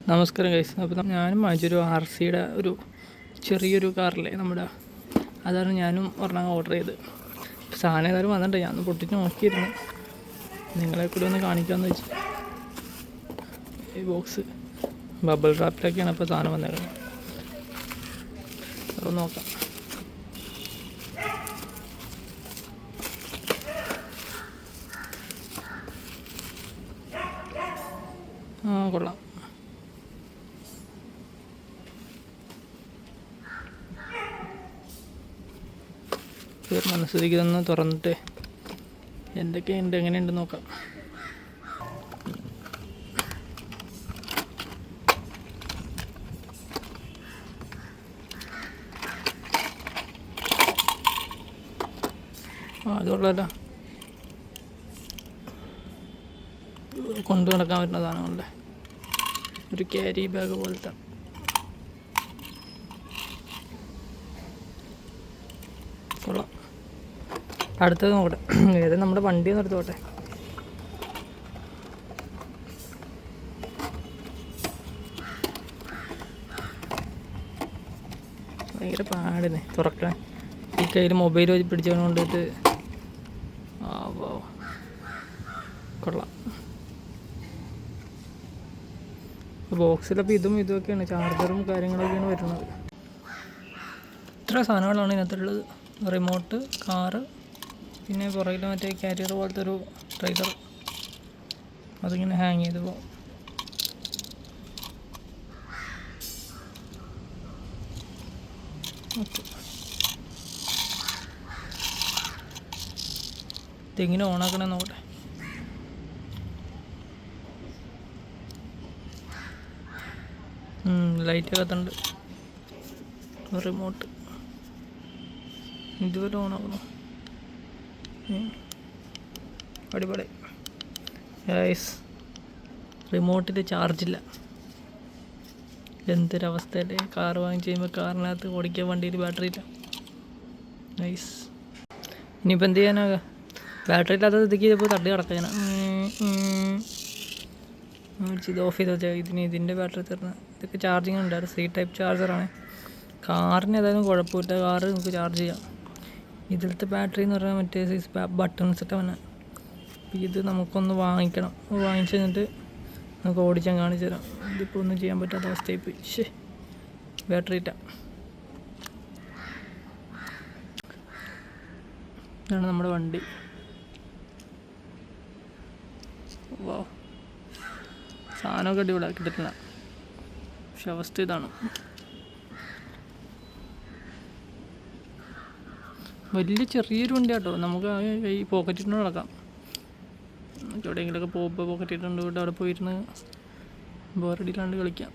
നമസ്കാരം ഗൈസ്. അപ്പോൾ ഞാനും വാങ്ങിച്ചൊരു RCയുടെ ഒരു ചെറിയൊരു കാറില്ലേ നമ്മുടെ, അതാണ് ഞാനും ഒരെണ്ണം ഓർഡർ ചെയ്ത്. സാധനം ഏതായാലും വന്നിട്ടുണ്ട്. ഞാനൊന്ന് പൊട്ടിച്ച് നോക്കിയിരുന്നു, നിങ്ങളെ കൂടി ഒന്ന് കാണിക്കാമെന്ന് വെച്ച്. ഈ ബോക്സ് ബബിൾ റാപ്പിലൊക്കെയാണ് ഇപ്പോൾ സാധനം വന്നേക്കുന്നത്. അപ്പോൾ നോക്കാം. കൊള്ളാം. മനസ്സിലേക്ക് ഇതൊന്ന് തുറന്നിട്ട് എന്തൊക്കെയുണ്ട് എങ്ങനെയുണ്ട് നോക്കാം. അത് കൊള്ളാമല്ലോ. കൊണ്ടു നടക്കാൻ പറ്റുന്ന സാധനങ്ങളുടെ ഒരു ക്യാരി ബാഗ് പോലത്തെ. കൊള്ളാം. അടുത്തത് നോക്കട്ടെ, ഏത് നമ്മുടെ വണ്ടി ഒന്ന് എടുത്തോട്ടെ. ഭയങ്കര പാടിനെ തുറക്കാൻ. ഈ കയ്യിൽ മൊബൈൽ വെച്ച് പിടിച്ചവന് കൊണ്ടിട്ട് കൊള്ളാം. ബോക്സിലപ്പോൾ ഇതൊക്കെയാണ് ചാർജറും കാര്യങ്ങളൊക്കെയാണ് വരുന്നത്. ഇത്ര സാധനങ്ങളാണ് ഇതിനകത്തുള്ളത്. റിമോട്ട്, കാറ്, പിന്നെ പുറകിൽ മറ്റേ കാരിയർ പോലത്തെ ഒരു ട്രെയിലർ, അതിങ്ങനെ ഹാങ് ചെയ്ത് പോകും. ഓക്കെ, ഇതെങ്ങനെ ഓണാക്കണമെന്ന് നോക്കട്ടെ. ലൈറ്റ് കത്തുണ്ട്. റിമോട്ട് ഇതുവരെ ഓണാക്കുന്നു. അടിപൊളി ഗൈസ്. റിമോട്ടിൽ ചാർജില്ല. എന്തൊരവസ്ഥയല്ലേ. കാർ വാങ്ങിച്ച് കഴിയുമ്പോൾ കാറിനകത്ത് ഓടിക്കാൻ വണ്ടിയിൽ ബാറ്ററി ഇല്ല. നൈസ്. ഇനിയിപ്പോൾ എന്ത് ചെയ്യാനാകാം, ബാറ്ററി ഇല്ലാത്ത ഇതൊക്കെ ഇപ്പോൾ തട്ടി കിടക്കാൻ. ഇത് ഓഫ് ചെയ്ത് വെച്ചാൽ ഇതിൻ്റെ ബാറ്ററി തീർന്ന്. ഇതൊക്കെ ചാർജിങ് ഉണ്ട്. അത് C ടൈപ്പ് ചാർജറാണ്. കാറിന് ഏതായാലും കുഴപ്പമില്ല, കാറ് നമുക്ക് ചാർജ് ചെയ്യാം. ഇതിലത്തെ ബാറ്ററി എന്ന് പറഞ്ഞാൽ മറ്റേ സൈസ് ബട്ടൺസ് ഇട്ട വന്നെ. ഇത് നമുക്കൊന്ന് വാങ്ങിക്കണം. വാങ്ങിച്ച് കഴിഞ്ഞിട്ട് നമുക്ക് ഓടിച്ചാൽ കാണിച്ചു തരാം. ഇതിപ്പോൾ ഒന്നും ചെയ്യാൻ പറ്റാത്ത അവസ്ഥയായി പോയി. ബാറ്ററി ഇല്ല. ഇതാണ് നമ്മുടെ വണ്ടി. വാ, സാധനമൊക്കെ അടിപൊളിയാക്കിയിട്ടില്ല, പക്ഷെ അവസ്ഥ ഇതാണ്. വലിയ ചെറിയൊരു വണ്ടി കേട്ടോ. നമുക്ക് ഈ പോക്കറ്റിട്ട് നടക്കാം. എവിടെയെങ്കിലുമൊക്കെ പോകുമ്പോൾ പോക്കറ്റിട്ടുണ്ട്, അവിടെ പോയിരുന്ന് ബോറടിയിലാണ്ട് കളിക്കാം.